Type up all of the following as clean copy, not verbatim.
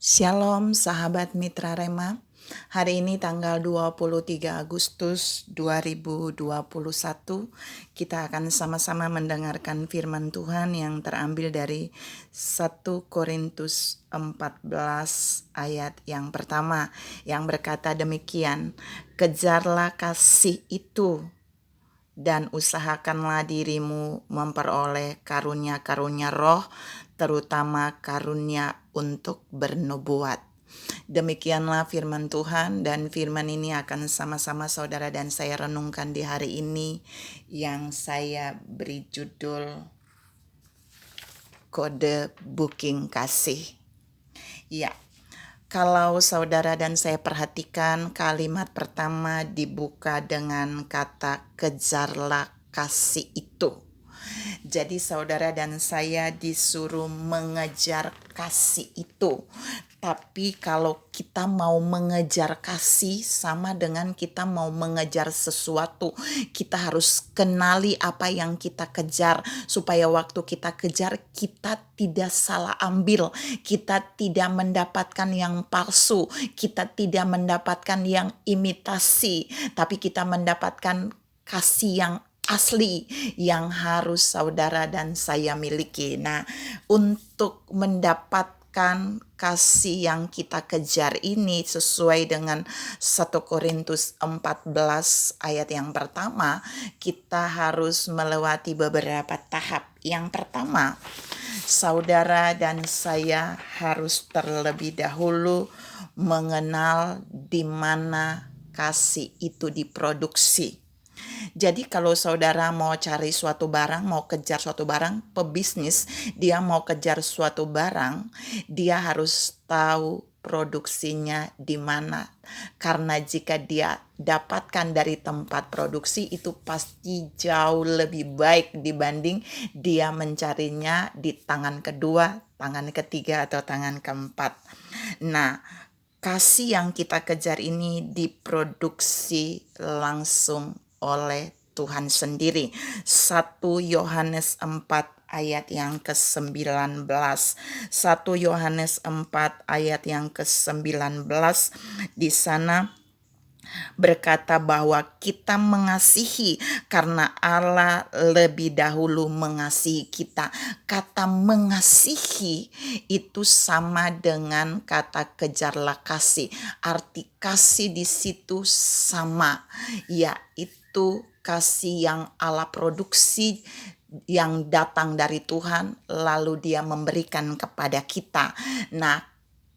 Shalom sahabat Mitra Rema. Hari ini tanggal 23 Agustus 2021, kita akan sama-sama mendengarkan firman Tuhan yang terambil dari 1 Korintus 14 ayat yang pertama, yang berkata demikian, "Kejarlah kasih itu dan usahakanlah dirimu memperoleh karunia-karunia roh, terutama karunia untuk bernubuat." Demikianlah firman Tuhan, dan firman ini akan sama-sama saudara dan saya renungkan di hari ini yang saya beri judul Kode Booking Kasih. Ya, kalau saudara dan saya perhatikan, kalimat pertama dibuka dengan kata kejarlah kasih itu. Jadi saudara dan saya disuruh mengejar kasih itu. Tapi kalau kita mau mengejar kasih, sama dengan kita mau mengejar sesuatu. Kita harus kenali apa yang kita kejar, supaya waktu kita kejar, kita tidak salah ambil. Kita tidak mendapatkan yang palsu. Kita tidak mendapatkan yang imitasi. Tapi kita mendapatkan kasih yang asli yang harus saudara dan saya miliki. Nah, untuk mendapatkan kasih yang kita kejar ini sesuai dengan 1 Korintus 14 ayat yang pertama, kita harus melewati beberapa tahap. Yang pertama, saudara dan saya harus terlebih dahulu mengenal di mana kasih itu diproduksi. Jadi kalau saudara mau cari suatu barang, mau kejar suatu barang, pebisnis, dia mau kejar suatu barang, dia harus tahu produksinya di mana. Karena jika dia dapatkan dari tempat produksi, itu pasti jauh lebih baik dibanding dia mencarinya di tangan kedua, tangan ketiga, atau tangan keempat. Nah, kasih yang kita kejar ini diproduksi langsung oleh Tuhan sendiri. 1 Yohanes 4 ayat yang ke-19. 1 Yohanes 4 ayat yang ke-19, di sana berkata bahwa kita mengasihi karena Allah lebih dahulu mengasihi kita. Kata mengasihi itu sama dengan kata kejarlah kasih. Arti kasih di situ sama, yaitu kasih yang Allah produksi, yang datang dari Tuhan, lalu Dia memberikan kepada kita. Nah,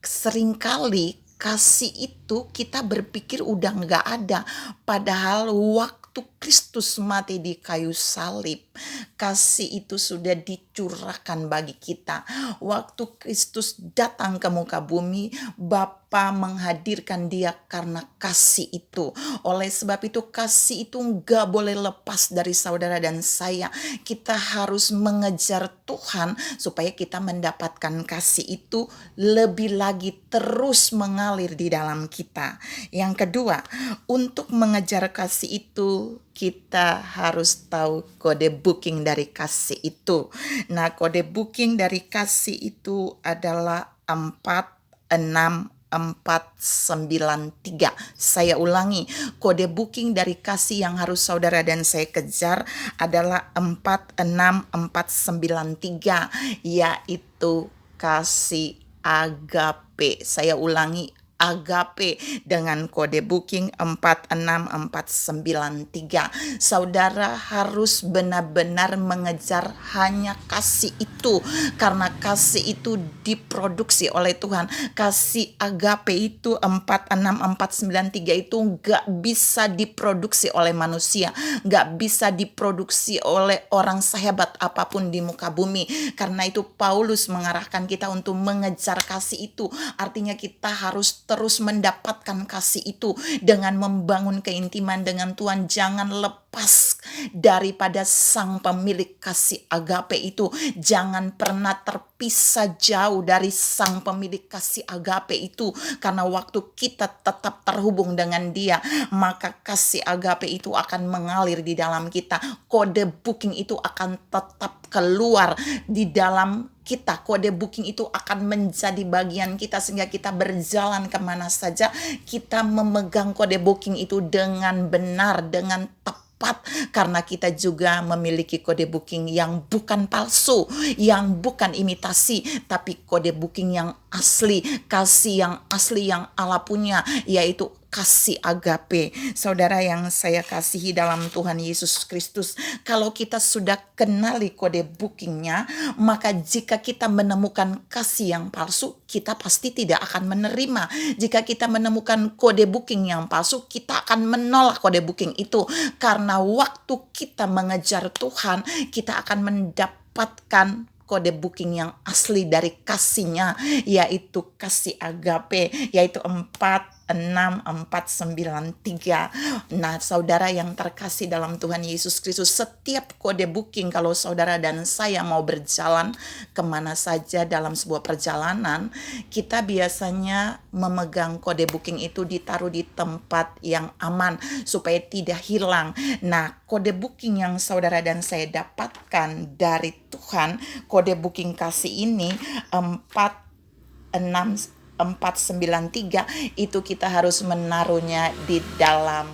seringkali kasih itu kita berpikir udah nggak ada, padahal waktu Kristus mati di kayu salib, kasih itu sudah dicurahkan bagi kita. Waktu Kristus datang ke muka bumi, Bapa menghadirkan Dia karena kasih itu. Oleh sebab itu kasih itu nggak boleh lepas dari saudara dan saya. Kita harus mengejar Tuhan supaya kita mendapatkan kasih itu lebih lagi terus mengalir di dalam kita. Yang kedua, untuk mengejar kasih itu kita harus tahu kode booking dari kasih itu. Nah, kode booking dari kasih itu adalah 46493. Saya ulangi, kode booking dari kasih yang harus saudara dan saya kejar adalah 46493, yaitu kasih agape. Saya ulangi, agape, dengan kode booking 46493. Saudara harus benar-benar mengejar hanya kasih itu, karena kasih itu diproduksi oleh Tuhan. Kasih agape itu 46493 itu gak bisa diproduksi oleh manusia, gak bisa diproduksi oleh orang sehebat apapun di muka bumi. Karena itu Paulus mengarahkan kita untuk mengejar kasih itu. Artinya kita harus terus mendapatkan kasih itu dengan membangun keintiman dengan Tuhan. Jangan lepas lepas daripada sang pemilik kasih agape itu. Jangan pernah terpisah jauh dari sang pemilik kasih agape itu, karena waktu kita tetap terhubung dengan dia, maka kasih agape itu akan mengalir di dalam kita. Kode booking itu akan tetap keluar di dalam kita. Kode booking itu akan menjadi bagian kita, sehingga kita berjalan kemana saja kita memegang kode booking itu dengan benar, dengan tepat, karena kita juga memiliki kode booking yang bukan palsu, yang bukan imitasi, tapi kode booking yang asli, kasih yang asli yang Allah punya, yaitu kasih agape. Saudara yang saya kasihi dalam Tuhan Yesus Kristus, kalau kita sudah kenali kode bookingnya, maka jika kita menemukan kasih yang palsu, kita pasti tidak akan menerima. Jika kita menemukan kode booking yang palsu, kita akan menolak kode booking itu, karena waktu kita mengejar Tuhan, kita akan mendapatkan kode booking yang asli dari kasihnya, yaitu kasih agape, yaitu 46493. Nah, saudara yang terkasih dalam Tuhan Yesus Kristus, setiap kode booking, kalau saudara dan saya mau berjalan kemana saja dalam sebuah perjalanan, kita biasanya memegang kode booking itu, ditaruh di tempat yang aman supaya tidak hilang. Nah, kode booking yang saudara dan saya dapatkan dari Tuhan, kode booking kasih ini 46493, itu kita harus menaruhnya di dalam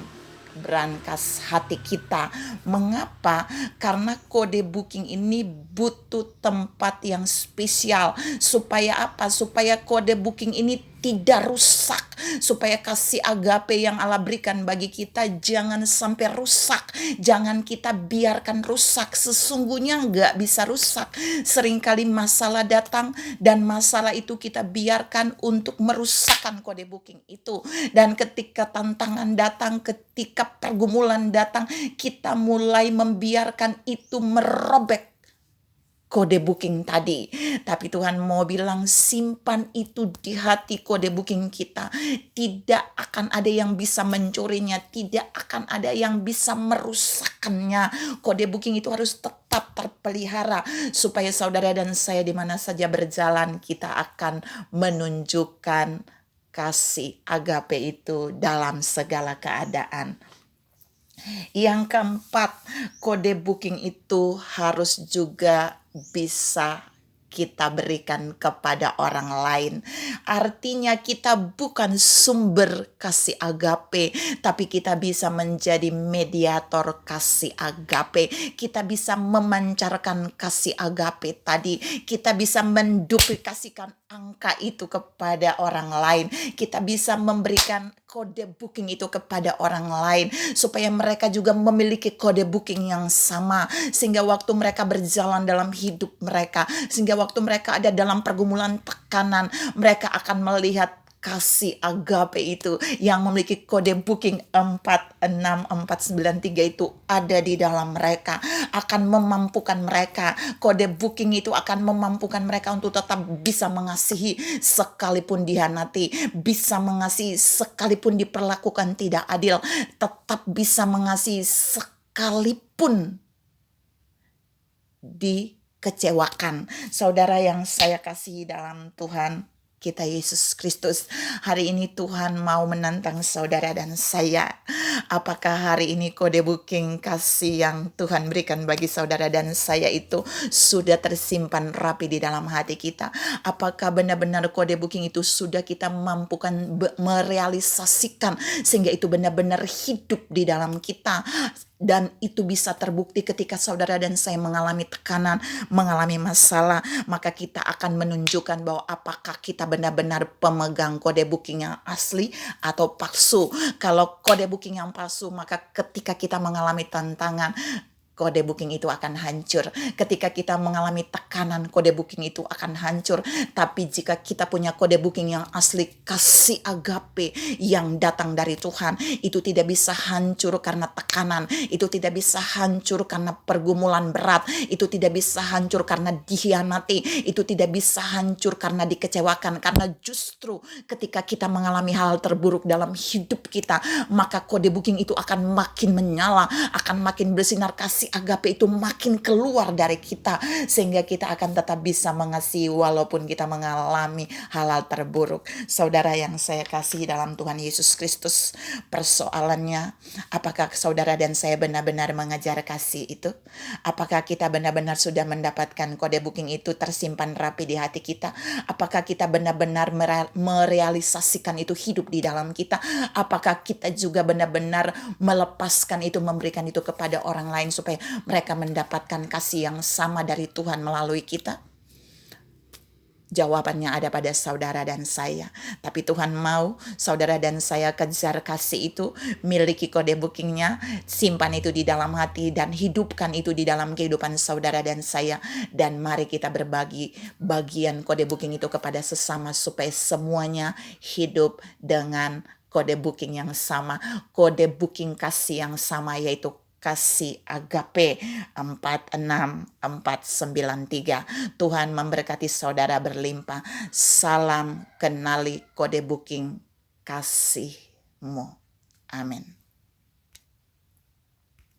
brankas hati kita. Mengapa? Karena kode booking ini butuh tempat yang spesial. Supaya apa? Supaya kode booking ini tidak rusak, supaya kasih agape yang Allah berikan bagi kita jangan sampai rusak, jangan kita biarkan rusak. Sesungguhnya nggak bisa rusak. Seringkali masalah datang, dan masalah itu kita biarkan untuk merusakkan kode booking itu. Dan ketika tantangan datang, ketika pergumulan datang, kita mulai membiarkan itu merobek kode booking tadi. Tapi Tuhan mau bilang, simpan itu di hati kode booking kita. Tidak akan ada yang bisa mencurinya, tidak akan ada yang bisa merusakkannya. Kode booking itu harus tetap terpelihara, supaya saudara dan saya di mana saja berjalan, kita akan menunjukkan kasih agape itu dalam segala keadaan. Yang keempat, kode booking itu harus juga bisa kita berikan kepada orang lain. Artinya kita bukan sumber kasih agape, tapi kita bisa menjadi mediator kasih agape. Kita bisa memancarkan kasih agape tadi. Kita bisa menduplikasikan angka itu kepada orang lain. Kita bisa memberikan kode booking itu kepada orang lain, supaya mereka juga memiliki kode booking yang sama, sehingga waktu mereka berjalan dalam hidup mereka, sehingga waktu mereka ada dalam pergumulan tekanan, mereka akan melihat kasih agape itu yang memiliki kode booking 46493 itu ada di dalam mereka, akan memampukan mereka. Kode booking itu akan memampukan mereka untuk tetap bisa mengasihi sekalipun dihianati, bisa mengasihi sekalipun diperlakukan tidak adil, tetap bisa mengasihi sekalipun dikecewakan. Saudara yang saya kasihi dalam Tuhan kita Yesus Kristus, hari ini Tuhan mau menantang saudara dan saya. Apakah hari ini kode booking kasih yang Tuhan berikan bagi saudara dan saya itu sudah tersimpan rapi di dalam hati kita? Apakah benar-benar kode booking itu sudah kita mampukan merealisasikan, sehingga itu benar-benar hidup di dalam kita? Dan itu bisa terbukti ketika saudara dan saya mengalami tekanan, mengalami masalah, maka kita akan menunjukkan bahwa apakah kita benar-benar pemegang kode booking yang asli atau palsu. Kalau kode booking yang palsu, maka ketika kita mengalami tantangan, kode booking itu akan hancur. Ketika kita mengalami tekanan, kode booking itu akan hancur. Tapi jika kita punya kode booking yang asli, kasih agape yang datang dari Tuhan, itu tidak bisa hancur karena tekanan, itu tidak bisa hancur karena pergumulan berat, itu tidak bisa hancur karena dikhianati, itu tidak bisa hancur karena dikecewakan. Karena justru ketika kita mengalami hal terburuk dalam hidup kita, maka kode booking itu akan makin menyala, akan makin bersinar, kasih agape itu makin keluar dari kita, sehingga kita akan tetap bisa mengasihi walaupun kita mengalami hal-hal terburuk. Saudara yang saya kasih dalam Tuhan Yesus Kristus, persoalannya, apakah saudara dan saya benar-benar mengajar kasih itu? Apakah kita benar-benar sudah mendapatkan kode booking itu tersimpan rapi di hati kita? Apakah kita benar-benar merealisasikan itu hidup di dalam kita? Apakah kita juga benar-benar melepaskan itu, memberikan itu kepada orang lain supaya mereka mendapatkan kasih yang sama dari Tuhan melalui kita? Jawabannya ada pada saudara dan saya. Tapi Tuhan mau saudara dan saya kejar kasih itu, miliki kode bookingnya, simpan itu di dalam hati, dan hidupkan itu di dalam kehidupan saudara dan saya. Dan mari kita berbagi bagian kode booking itu kepada sesama, supaya semuanya hidup dengan kode booking yang sama, kode booking kasih yang sama, yaitu kasih agape 46493. Tuhan memberkati saudara berlimpah. Salam kenali kode booking kasihmu. Amin.